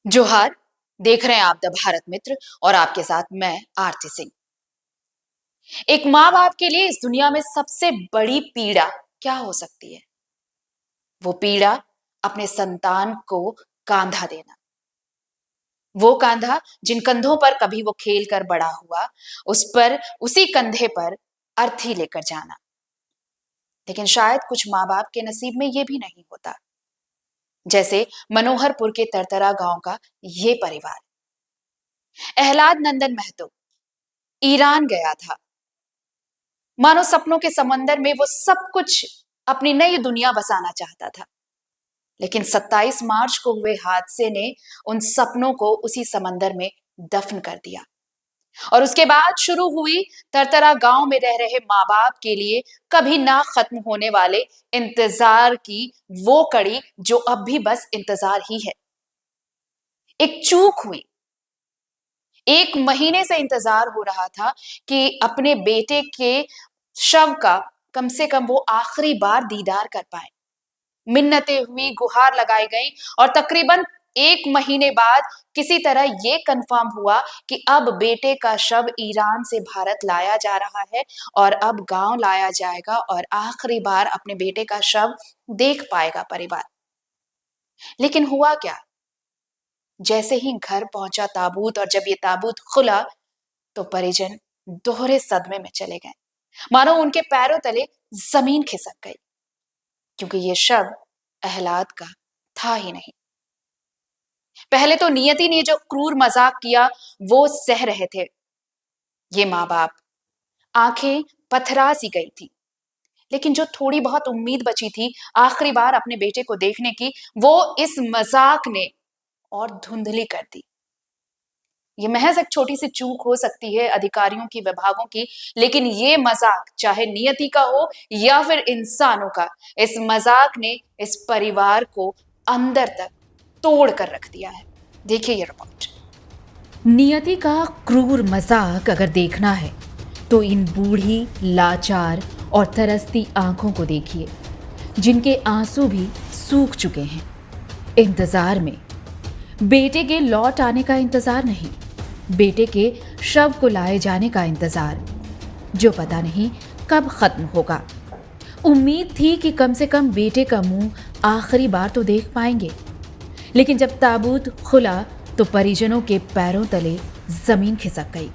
जोहार। देख रहे हैं आप द भारत मित्र और आपके साथ मैं आरती सिंह। एक माँ बाप के लिए इस दुनिया में सबसे बड़ी पीड़ा क्या हो सकती है? वो पीड़ा अपने संतान को कांधा देना। वो कांधा जिन कंधों पर कभी वो खेल कर बड़ा हुआ, उस पर उसी कंधे पर अर्थी लेकर जाना। लेकिन शायद कुछ माँ बाप के नसीब में ये भी नहीं होता। जैसे मनोहरपुर के तरतरा गांव का ये परिवार। अहलाद नंदन महतो ईरान गया था। मानो सपनों के समंदर में वो सब कुछ अपनी नई दुनिया बसाना चाहता था। लेकिन 27 मार्च को हुए हादसे ने उन सपनों को उसी समंदर में दफन कर दिया। और उसके बाद शुरू हुई तरतरा गांव में रह रहे माँ बाप के लिए कभी ना खत्म होने वाले इंतजार की वो कड़ी जो अब भी बस इंतजार ही है। एक चूक हुई। 1 महीने से इंतजार हो रहा था कि अपने बेटे के शव का कम से कम वो आखिरी बार दीदार कर पाए। मिन्नतें हुई, गुहार लगाई गई और तकरीबन 1 महीने बाद किसी तरह ये कंफर्म हुआ कि अब बेटे का शव ईरान से भारत लाया जा रहा है और अब गांव लाया जाएगा और आखिरी बार अपने बेटे का शव देख पाएगा परिवार। लेकिन हुआ क्या? जैसे ही घर पहुंचा ताबूत और जब ये ताबूत खुला तो परिजन दोहरे सदमे में चले गए। मानो उनके पैरों तले जमीन खिसक गई, क्योंकि ये शव अहलाद का था ही नहीं। पहले तो नियति ने जो क्रूर मजाक किया वो सह रहे थे ये माँ बाप। आंखें पथरा सी गई थी, लेकिन जो थोड़ी बहुत उम्मीद बची थी आखिरी बार अपने बेटे को देखने की, वो इस मजाक ने और धुंधली कर दी। ये महज एक छोटी सी चूक हो सकती है अधिकारियों की, विभागों की, लेकिन ये मजाक चाहे नियति का हो या फिर इंसानों का, इस मजाक ने इस परिवार को अंदर तक तोड़ कर रख दिया है। देखिए ये रिपोर्ट। नियति का क्रूर मजाक अगर देखना है तो इन बूढ़ी, लाचार और तरसती आंखों को देखिए, जिनके आंसू भी सूख चुके हैं। इंतजार में, बेटे के लौट आने का इंतजार नहीं, बेटे के शव को लाए जाने का इंतजार, जो पता नहीं कब खत्म होगा। उम्मीद थी कि कम से कम बेटे का मुंह आखिरी बार तो देख पाएंगे, लेकिन जब ताबूत खुला तो परिजनों के पैरों तले जमीन खिसक गई।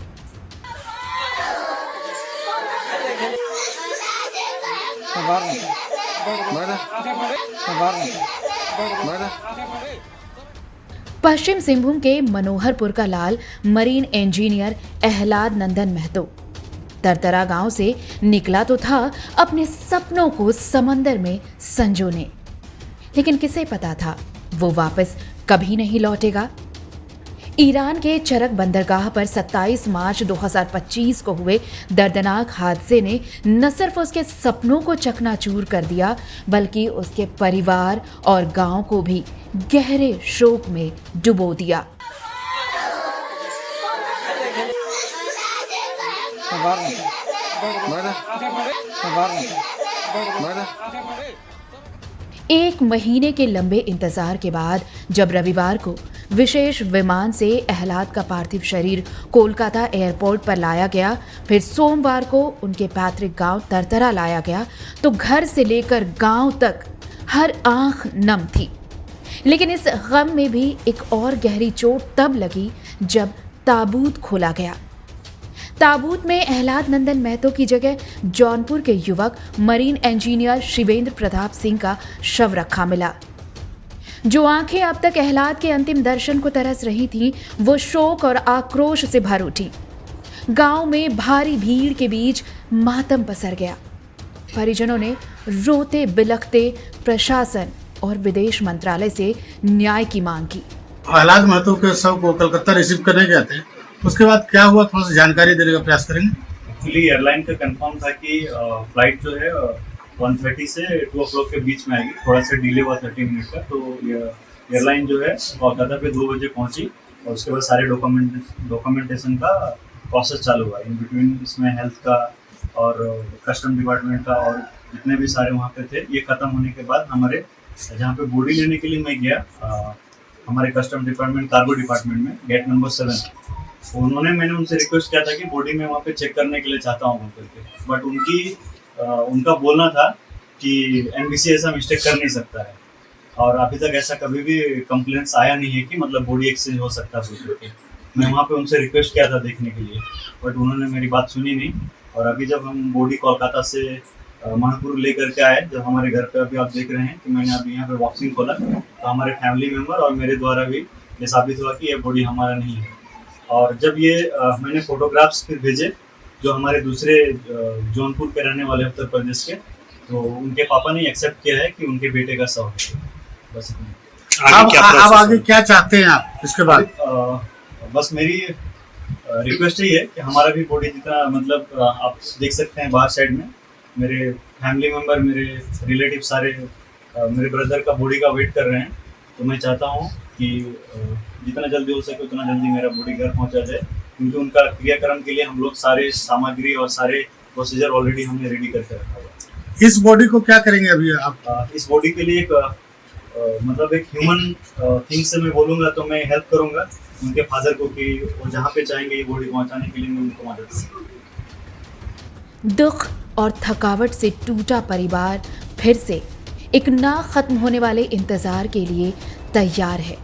पश्चिम सिंहभूम के मनोहरपुर का लाल मरीन इंजीनियर अहलाद नंदन महतो तरतरा गांव से निकला तो था अपने सपनों को समंदर में संजोने, लेकिन किसे पता था वो वापस कभी नहीं लौटेगा। ईरान के चरक बंदरगाह पर 27 मार्च 2025 को हुए दर्दनाक हादसे ने न सिर्फ उसके सपनों को चकनाचूर कर दिया, बल्कि उसके परिवार और गांव को भी गहरे शोक में डुबो दिया। एक महीने के लंबे इंतजार के बाद जब रविवार को विशेष विमान से अहलाद का पार्थिव शरीर कोलकाता एयरपोर्ट पर लाया गया, फिर सोमवार को उनके पैतृक गांव तरतरा लाया गया, तो घर से लेकर गांव तक हर आंख नम थी। लेकिन इस गम में भी एक और गहरी चोट तब लगी जब ताबूत खोला गया। ताबूत में अहलाद नंदन महतो की जगह जौनपुर के युवक मरीन इंजीनियर शिवेंद्र प्रताप सिंह का शव रखा मिला। जो आंखें अब तक अहलाद के अंतिम दर्शन को तरस रही थीं, वो शोक और आक्रोश से भर उठी। गांव में भारी भीड़ के बीच मातम पसर गया। परिजनों ने रोते बिलखते प्रशासन और विदेश मंत्रालय से न्याय की मांग की। अहलाद महतो के शव को कलकत्ता रिसीव करने गए थे, उसके बाद क्या हुआ थोड़ा सा जानकारी देने का प्रयास करेंगे। एक्चुअली एयरलाइन का कंफर्म था कि फ्लाइट जो है 1:30 से 2 o'clock के बीच में आएगी। थोड़ा सा डिले हुआ 30 मिनट का, तो एयरलाइन जो है कोलकाता पे 2 बजे पहुंची और उसके बाद सारे डॉक्यूमेंटेशन का प्रोसेस चालू हुआ। इन बिटवीन इसमें हेल्थ का और कस्टम डिपार्टमेंट का और जितने भी सारे वहाँ पे थे, ये खत्म होने के बाद हमारे जहाँ पे बॉडी लेने के लिए मैं गया हमारे कस्टम डिपार्टमेंट कार्गो डिपार्टमेंट में गेट नंबर 7। उन्होंने मैंने उनसे रिक्वेस्ट किया था कि बॉडी में वहाँ पे चेक करने के लिए चाहता हूँ करके, बट उनका बोलना था कि एनबीसी ऐसा मिस्टेक कर नहीं सकता है, और अभी तक ऐसा कभी भी कंप्लेंट्स आया नहीं है कि मतलब बॉडी एक्सचेंज हो सकता है करके। मैं वहाँ पे उनसे रिक्वेस्ट किया था देखने के लिए, बट उन्होंने मेरी बात सुनी नहीं। और अभी जब हम बॉडी कोलकाता से महापुर लेकर के आए, जब हमारे घर पे अभी आप देख रहे हैं कि मैंने अभी यहाँ पे बॉक्सिंग खोला, तो हमारे फैमिली मेम्बर और मेरे द्वारा भी ये साबित हुआ कि ये बॉडी हमारा नहीं है। और जब ये मैंने फोटोग्राफ्स फिर भेजे जो हमारे दूसरे जौनपुर के रहने वाले उत्तर प्रदेश के, तो उनके पापा ने एक्सेप्ट किया है कि उनके बेटे का शव है। बस इतना। अब आगे क्या चाहते हैं आप इसके बाद? बस मेरी रिक्वेस्ट ही है कि हमारा भी बॉडी जितना मतलब आप देख सकते हैं बाहर साइड में मेरे फैमिली मेम्बर, मेरे रिलेटिव सारे मेरे ब्रदर का बॉडी का वेट कर रहे हैं। तो मैं चाहता हूँ कि जितना जल्दी हो सके उतना जल्दी मेरा बॉडी घर पहुँचा जाए, क्योंकि उनका क्रियाक्रम के लिए हम लोग सारे सामग्री और सारे प्रोसीजर ऑलरेडी हमने रेडी करके रखा हुआ है। इस बॉडी को क्या करेंगे अभी आप? इस बॉडी के लिए एक मतलब एक ह्यूमन थिंग से मैं बोलूँगा तो मैं हेल्प करूँगा उनके फादर को कि वो जहाँ पे चाहेंगे ये बॉडी पहुँचाने के लिए मैं उनको मदद करूँगा। दुख और थकावट से टूटा परिवार फिर से एक ना खत्म होने वाले इंतजार के लिए तैयार है।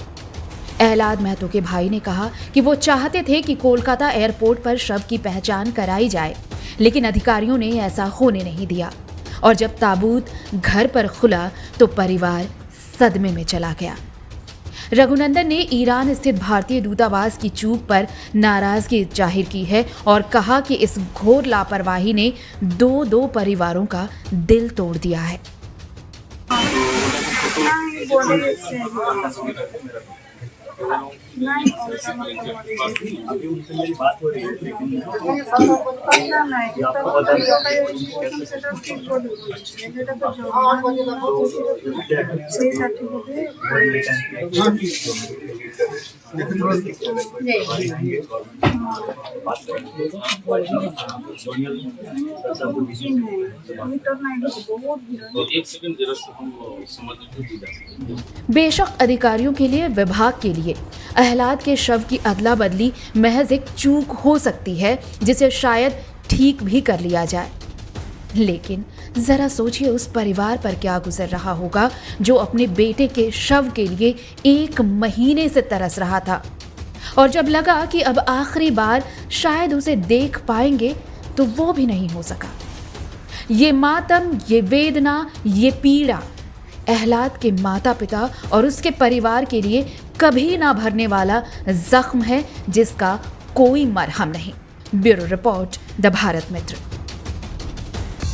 एहलाद महतो के भाई ने कहा कि वो चाहते थे कि कोलकाता एयरपोर्ट पर शव की पहचान कराई जाए, लेकिन अधिकारियों ने ऐसा होने नहीं दिया, और जब ताबूत घर पर खुला तो परिवार सदमे में चला गया। रघुनंदन ने ईरान स्थित भारतीय दूतावास की चूक पर नाराजगी जाहिर की है और कहा कि इस घोर लापरवाही ने दो परिवारों का दिल तोड़ दिया है। अभी उनसे मेरी बात हो रही है, लेकिन बेशक अधिकारियों के लिए, विभाग के लिए अहलाद के शव की अदला बदली महज एक चूक हो सकती है जिसे शायद ठीक भी कर लिया जाए, लेकिन जरा सोचिए उस परिवार पर क्या गुजर रहा होगा जो अपने बेटे के शव के लिए 1 महीने से तरस रहा था, और जब लगा कि अब आखिरी बार शायद उसे देख पाएंगे तो वो भी नहीं हो सका। ये मातम, ये वेदना, ये पीड़ा अहलाद के माता पिता और उसके परिवार के लिए कभी ना भरने वाला जख्म है जिसका कोई मरहम नहीं। ब्यूरो रिपोर्ट, द भारत मित्र।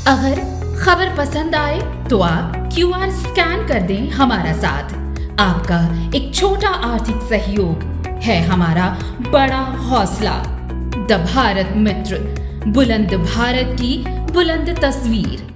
अगर खबर पसंद आए तो आप QR स्कैन कर दें हमारा साथ। आपका एक छोटा आर्थिक सहयोग है हमारा बड़ा हौसला। द भारत मित्र, बुलंद भारत की बुलंद तस्वीर।